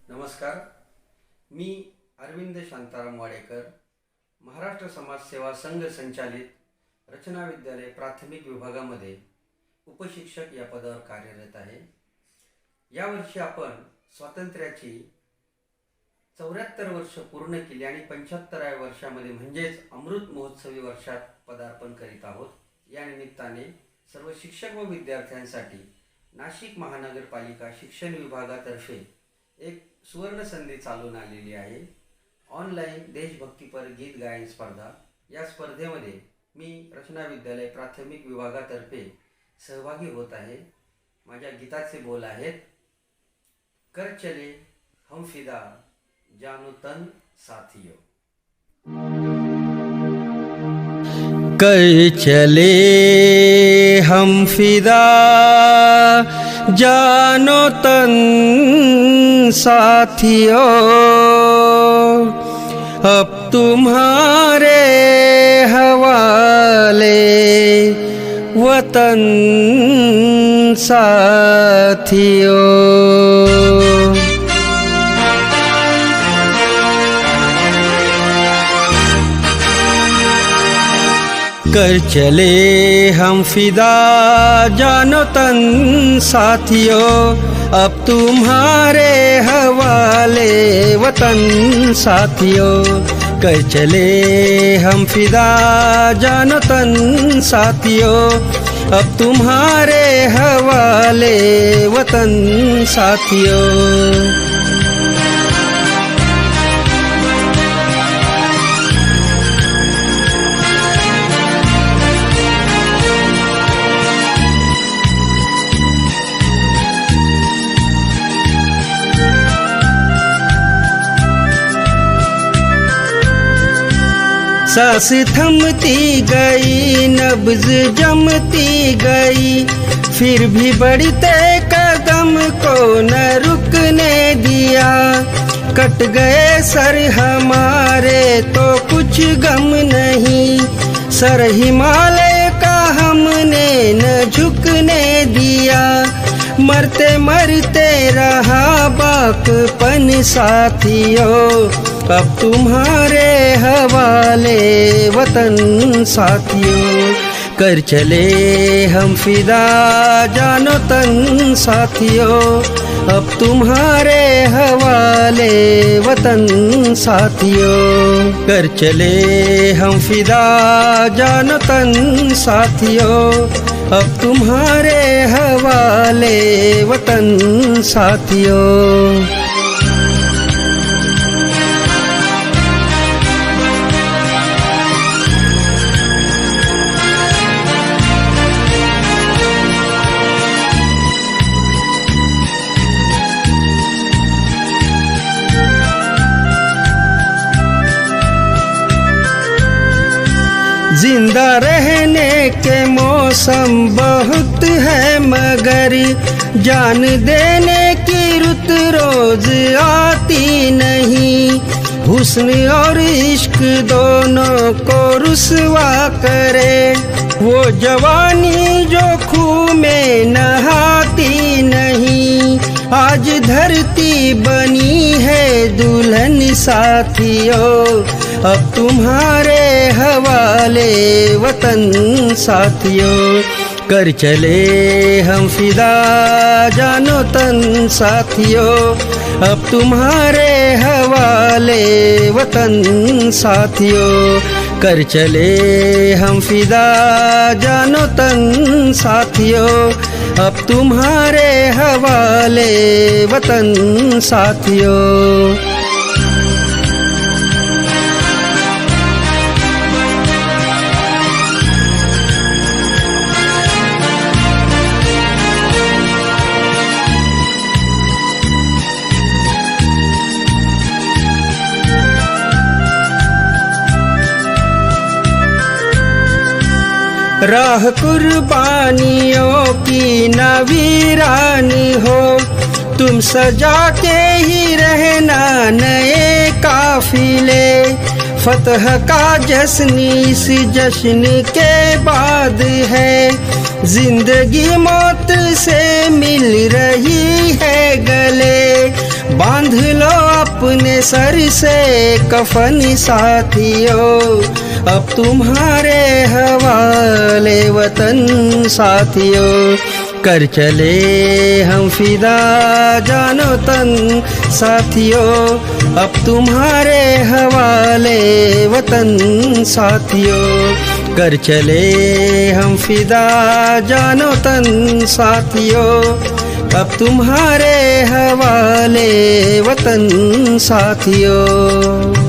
नमस्कार, मी अरविंद शांताराम वाडेकर, महाराष्ट्र समाज सेवा संघ संचालित रचना विद्यालय प्राथमिक विभागामध्ये उपशिक्षक या पदावर कार्यरत आहे। यावर्षी आपण स्वातंत्र्याची 74 वर्ष पूर्ण केली आणि 75व्या वर्षामध्ये म्हणजेच अमृत महोत्सवी वर्षात पदार्पण करीत आहोत। या निमित्ताने सर्व शिक्षक व विद्यार्थ्यांसाठी नाशिक महानगरपालिका शिक्षण विभागातर्फे एक सुवर्ण संधी चालून आलेली आहे। ऑनलाईन देशभक्तीपर गीत गायन स्पर्धा। या स्पर्धेमध्ये मी रचना विद्यालय प्राथमिक विभागातर्फे सहभागी होत आहे। माझ्या गीताचे बोल आहेत, कर चले हम फिदा जानो तन साथियों। कर चले हम फिदा जानो तन साथियों, अब तुम्हारे हवाले वतन साथियों। कर चले हम फिदा जानो तन साथियों, अब तुम्हारे हवाले वतन साथियों। कर चले हम फिदा जानो तन साथियों, अब तुम्हारे हवाले वतन साथियों। सांस थमती गई, नब्ज जमती गई, फिर भी बढ़ते कदम को न रुकने दिया। कट गए सर हमारे तो कुछ गम नहीं, सर हिमालय का हमने न झुकने दिया। मरते मरते रहा बाकपन साथियों, अब तुम्हारे हवाले वतन साथियों। कर चले हम फिदा जानो तन साथियों, अब तुम्हारे हवाले वतन साथियों। कर चले हम फिदा जानो तन साथियों, अब तुम्हारे हवाले वतन साथियों। जिंदा रहने के मौसम बहुत है, मगर जान देने की रुत रोज आती नहीं। हुस्न और इश्क दोनों को रुसवा करे, वो जवानी जो खूह में नहाती नहीं। आज धरती बनी है दुल्हन साथियों, अब तुम्हारे हवाले वतन साथियों। कर चले हम फिदा जानो तन साथियों, अब तुम्हारे हवाले वतन साथियों। कर चले हम फिदा जानो तन साथियों, अब तुम्हारे हवाले वतन साथियों। राह कुर्बानियों की न वीरानी हो, तुम सजा के ही रहना नए काफिले। फतह का जश्न इस जश्न के बाद है, जिंदगी मौत से मिल रही है गले। बांध लो अपने सर से कफन साथियों, अब तुम्हारे हवाले वतन साथियों। कर चले हम फिदा जानो तन साथियों, अब तुम्हारे हवाले वतन साथियों। कर चले हम फिदा जानो तन साथियों, अब तुम्हारे हवाले वतन साथियों।